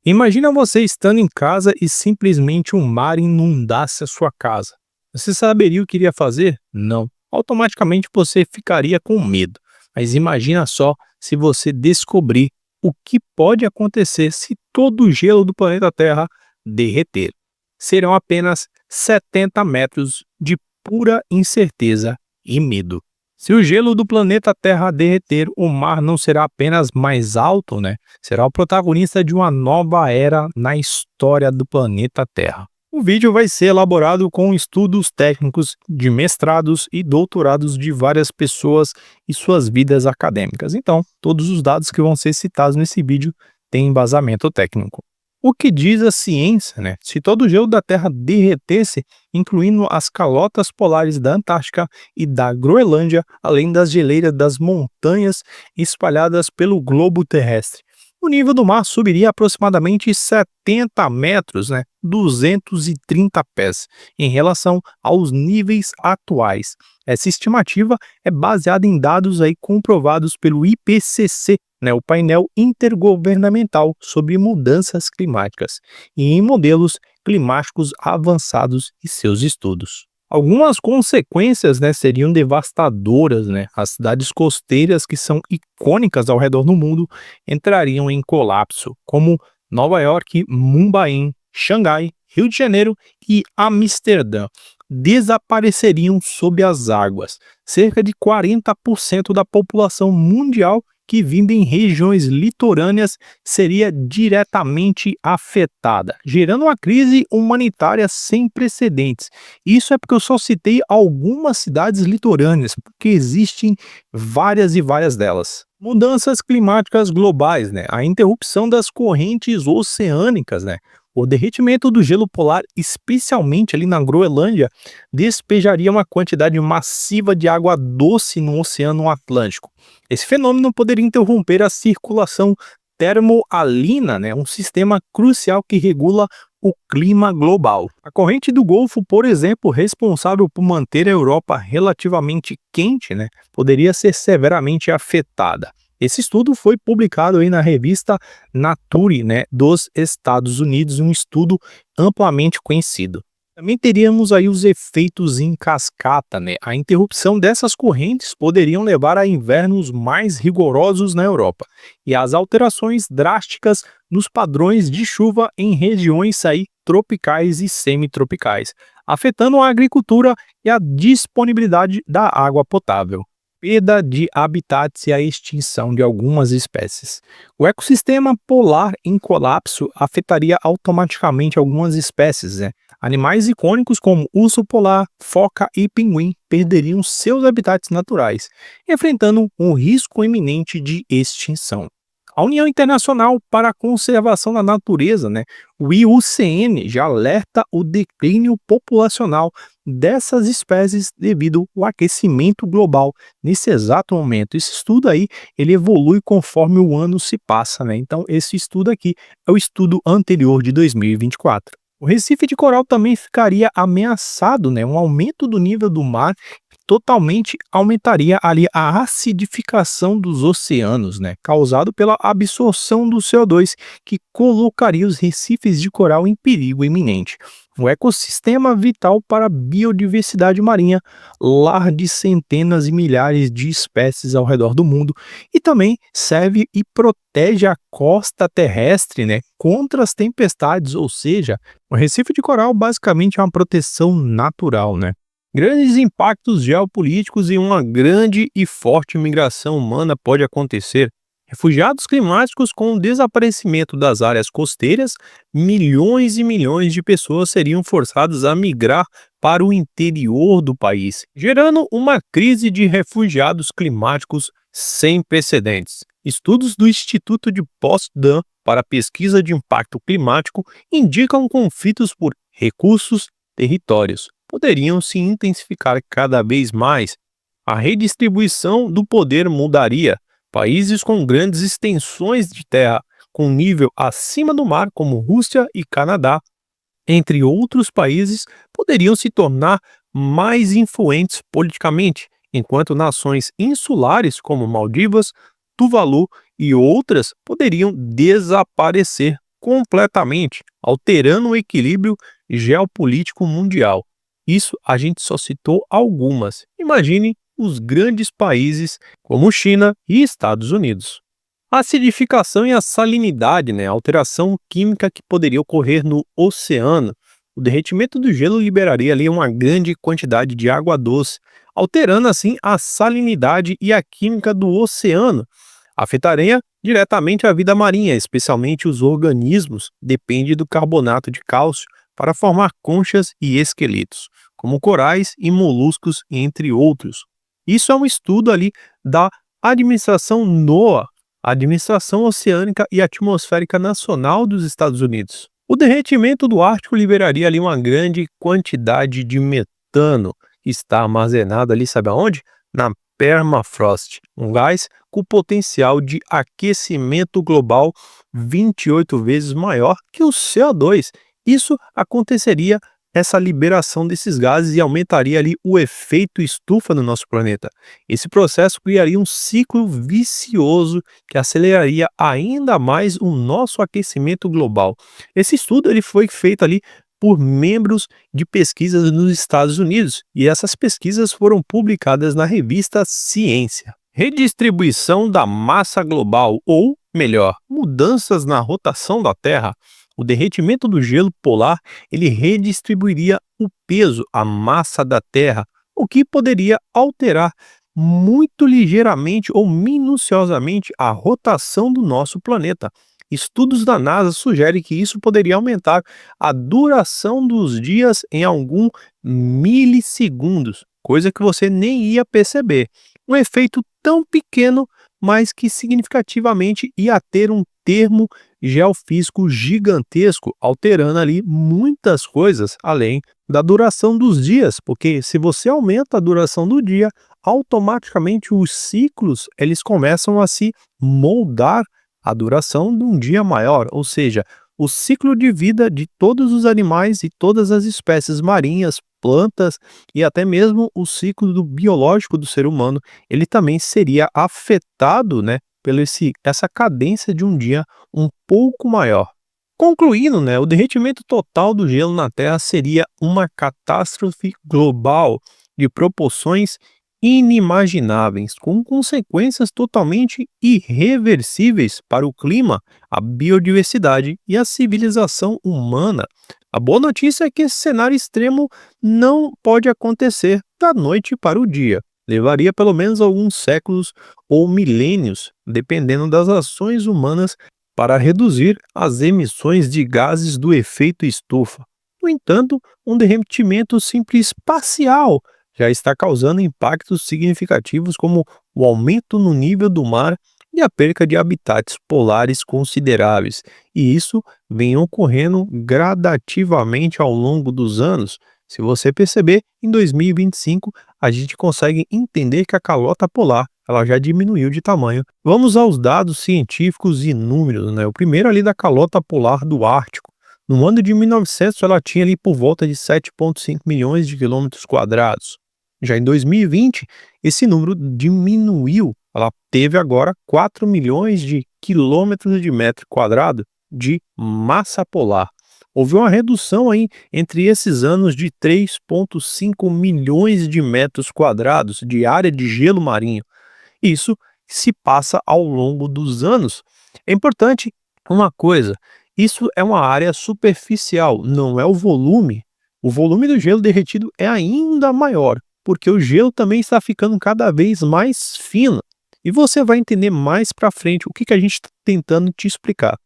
Imagina você estando em casa e simplesmente o mar inundasse a sua casa. Você saberia o que iria fazer? Não. Automaticamente você ficaria com medo. Mas imagina só se você descobrir o que pode acontecer se todo o gelo do planeta Terra derreter. Serão apenas 70 metros de pura incerteza e medo. Se o gelo do planeta Terra derreter, o mar não será apenas mais alto, né? Será o protagonista de uma nova era na história do planeta Terra. O vídeo vai ser elaborado com estudos técnicos de mestrados e doutorados de várias pessoas e suas vidas acadêmicas. Então, todos os dados que vão ser citados nesse vídeo têm embasamento técnico. O que diz a ciência, né? Se todo o gelo da Terra derretesse, incluindo as calotas polares da Antártica e da Groenlândia, além das geleiras das montanhas espalhadas pelo globo terrestre, o nível do mar subiria aproximadamente 70 metros, né? 230 pés, em relação aos níveis atuais. Essa estimativa é baseada em dados aí comprovados pelo IPCC, né, o painel intergovernamental sobre mudanças climáticas, e em modelos climáticos avançados e seus estudos. Algumas consequências, né, seriam devastadoras, né? As cidades costeiras que são icônicas ao redor do mundo entrariam em colapso, como Nova York, Mumbai, Xangai, Rio de Janeiro e Amsterdã. Desapareceriam sob as águas. Cerca de 40% da população mundial que vive em regiões litorâneas seria diretamente afetada, gerando uma crise humanitária sem precedentes. Isso é porque eu só citei algumas cidades litorâneas, porque existem várias e várias delas. Mudanças climáticas globais, né? A interrupção das correntes oceânicas, né? O derretimento do gelo polar, especialmente ali na Groenlândia, despejaria uma quantidade massiva de água doce no Oceano Atlântico. Esse fenômeno poderia interromper a circulação termoalina, né, um sistema crucial que regula o clima global. A corrente do Golfo, por exemplo, responsável por manter a Europa relativamente quente, né, poderia ser severamente afetada. Esse estudo foi publicado aí na revista Nature, né, dos Estados Unidos, um estudo amplamente conhecido. Também teríamos aí os efeitos em cascata, né? A interrupção dessas correntes poderiam levar a invernos mais rigorosos na Europa e às alterações drásticas nos padrões de chuva em regiões aí tropicais e semitropicais, afetando a agricultura e a disponibilidade da água potável. Perda de habitats e a extinção de algumas espécies. O ecossistema polar em colapso afetaria automaticamente algumas espécies, né? Animais icônicos como urso polar, foca e pinguim perderiam seus habitats naturais, enfrentando um risco iminente de extinção. A União Internacional para a Conservação da Natureza, né, o IUCN, já alerta o declínio populacional dessas espécies devido ao aquecimento global nesse exato momento. Esse estudo aí, ele evolui conforme o ano se passa, né? Então, esse estudo aqui é o estudo anterior de 2024. O Recife de Coral também ficaria ameaçado, né? Um aumento do nível do mar totalmente aumentaria ali a acidificação dos oceanos, né? Causado pela absorção do CO2, que colocaria os recifes de coral em perigo iminente. O ecossistema vital para a biodiversidade marinha, lar de centenas e milhares de espécies ao redor do mundo, e também serve e protege a costa terrestre, né, contra as tempestades, ou seja, o Recife de Coral basicamente é uma proteção natural, né? Grandes impactos geopolíticos e uma grande e forte migração humana pode acontecer. Refugiados climáticos com o desaparecimento das áreas costeiras, milhões e milhões de pessoas seriam forçadas a migrar para o interior do país, gerando uma crise de refugiados climáticos sem precedentes. Estudos do Instituto de Potsdam para a Pesquisa de Impacto Climático indicam conflitos por recursos, territórios poderiam se intensificar cada vez mais. A redistribuição do poder mudaria. Países com grandes extensões de terra com nível acima do mar, como Rússia e Canadá, entre outros países, poderiam se tornar mais influentes politicamente, enquanto nações insulares como Maldivas, Tuvalu e outras poderiam desaparecer completamente, alterando o equilíbrio geopolítico mundial. Isso a gente só citou algumas. Imagine os grandes países como China e Estados Unidos. A acidificação e a salinidade, né, a alteração química que poderia ocorrer no oceano. O derretimento do gelo liberaria ali uma grande quantidade de água doce, alterando assim a salinidade e a química do oceano. Afetaria diretamente a vida marinha, especialmente os organismos que dependem do carbonato de cálcio para formar conchas e esqueletos, como corais e moluscos, entre outros. Isso é um estudo ali da administração NOAA, Administração Oceânica e Atmosférica Nacional dos Estados Unidos. O derretimento do Ártico liberaria ali uma grande quantidade de metano, que está armazenado ali, sabe aonde? Na permafrost, um gás com potencial de aquecimento global 28 vezes maior que o CO2. Isso aconteceria, essa liberação desses gases, e aumentaria ali o efeito estufa no nosso planeta. Esse processo criaria um ciclo vicioso que aceleraria ainda mais o nosso aquecimento global. Esse estudo ele foi feito ali por membros de pesquisas nos Estados Unidos, e essas pesquisas foram publicadas na revista Ciência. Redistribuição da massa global, ou melhor, mudanças na rotação da Terra. O derretimento do gelo polar ele redistribuiria o peso, a massa da Terra, o que poderia alterar muito ligeiramente ou minuciosamente a rotação do nosso planeta. Estudos da NASA sugerem que isso poderia aumentar a duração dos dias em alguns milissegundos, coisa que você nem ia perceber. Um efeito tão pequeno, mas que significativamente ia ter um termo geofísico gigantesco, alterando ali muitas coisas além da duração dos dias, porque se você aumenta a duração do dia, automaticamente os ciclos eles começam a se moldar a duração de um dia maior, ou seja, o ciclo de vida de todos os animais e todas as espécies marinhas, plantas e até mesmo o ciclo biológico do ser humano, ele também seria afetado, né, pela essa cadência de um dia um pouco maior. Concluindo, né, o derretimento total do gelo na Terra seria uma catástrofe global de proporções inimagináveis, com consequências totalmente irreversíveis para o clima, a biodiversidade e a civilização humana. A boa notícia é que esse cenário extremo não pode acontecer da noite para o dia. Levaria pelo menos alguns séculos ou milênios, dependendo das ações humanas, para reduzir as emissões de gases do efeito estufa. No entanto, um derretimento simples parcial já está causando impactos significativos como o aumento no nível do mar e a perca de habitats polares consideráveis, e isso vem ocorrendo gradativamente ao longo dos anos. Se você perceber, em 2025 a gente consegue entender que a calota polar ela já diminuiu de tamanho. Vamos aos dados científicos e números, né? O primeiro ali da calota polar do Ártico. No ano de 1900 ela tinha ali por volta de 7,5 milhões de quilômetros quadrados. Já em 2020, esse número diminuiu, ela teve agora 4 milhões de quilômetros de metro quadrado de massa polar. Houve uma redução aí entre esses anos de 3,5 milhões de metros quadrados de área de gelo marinho. Isso se passa ao longo dos anos. É importante uma coisa, isso é uma área superficial, não é o volume. O volume do gelo derretido é ainda maior, porque o gelo também está ficando cada vez mais fino. E você vai entender mais para frente o que a gente está tentando te explicar.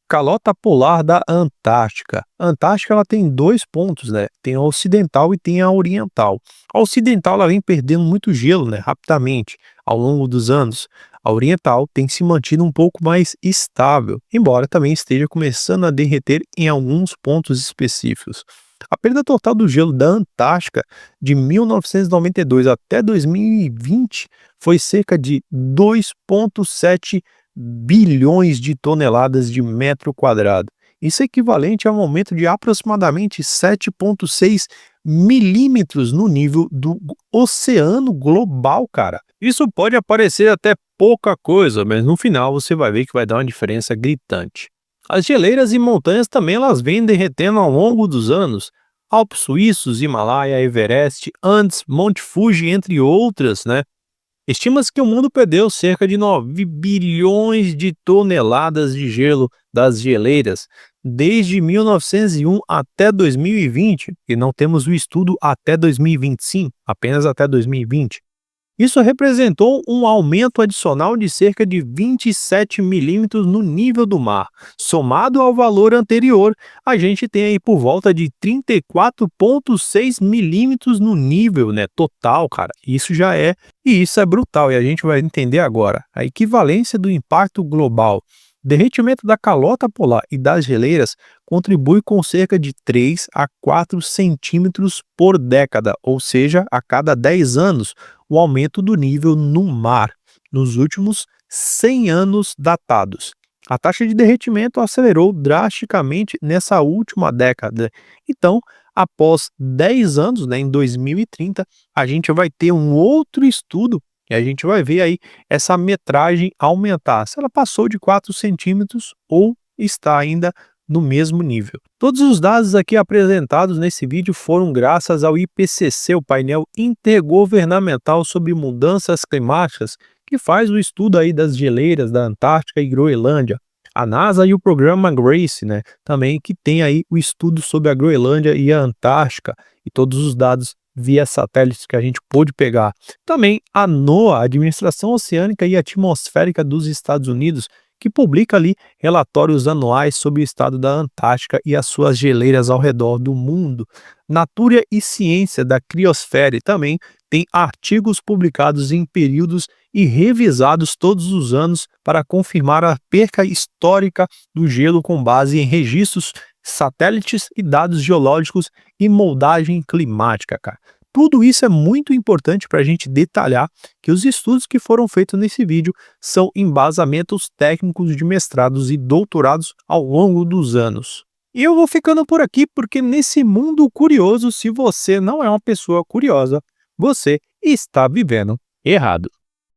Calota polar da Antártica. A Antártica ela tem dois pontos, né? Tem a ocidental e tem a oriental. A ocidental ela vem perdendo muito gelo, né? Rapidamente ao longo dos anos. A oriental tem se mantido um pouco mais estável, embora também esteja começando a derreter em alguns pontos específicos. A perda total do gelo da Antártica de 1992 até 2020 foi cerca de 2,7 bilhões de toneladas de metro quadrado. Isso é equivalente a um aumento de aproximadamente 7,6 milímetros no nível do oceano global, cara. Isso pode parecer até pouca coisa, mas no final você vai ver que vai dar uma diferença gritante. As geleiras e montanhas também elas vêm derretendo ao longo dos anos. Alpes suíços, Himalaia, Everest, Andes, Monte Fuji, entre outras, né? Estima-se que o mundo perdeu cerca de 9 bilhões de toneladas de gelo das geleiras desde 1901 até 2020, e não temos o estudo até 2025, apenas até 2020. Isso representou um aumento adicional de cerca de 27 milímetros no nível do mar. Somado ao valor anterior, a gente tem aí por volta de 34,6 milímetros no nível, né, total, cara. Isso é brutal, e a gente vai entender agora. A equivalência do impacto global. Derretimento da calota polar e das geleiras contribui com cerca de 3 a 4 centímetros por década, ou seja, a cada 10 anos, o aumento do nível no mar nos últimos 100 anos datados. A taxa de derretimento acelerou drasticamente nessa última década. Então, após 10 anos, né, em 2030, a gente vai ter um outro estudo e a gente vai ver aí essa metragem aumentar, se ela passou de 4 centímetros ou está ainda no mesmo nível. Todos os dados aqui apresentados nesse vídeo foram graças ao IPCC, o painel intergovernamental sobre mudanças climáticas, que faz o estudo aí das geleiras da Antártica e Groenlândia. A NASA e o programa GRACE, né, também que tem aí o estudo sobre a Groenlândia e a Antártica e todos os dados via satélites que a gente pôde pegar. Também a NOAA, a Administração Oceânica e Atmosférica dos Estados Unidos, que publica ali relatórios anuais sobre o estado da Antártica e as suas geleiras ao redor do mundo. Natura e Ciência da Criosfera também tem artigos publicados em períodos e revisados todos os anos para confirmar a perca histórica do gelo com base em registros, satélites e dados geológicos e moldagem climática, cara. Tudo isso é muito importante para a gente detalhar que os estudos que foram feitos nesse vídeo são embasamentos técnicos de mestrados e doutorados ao longo dos anos. E eu vou ficando por aqui porque nesse mundo curioso, se você não é uma pessoa curiosa, você está vivendo errado.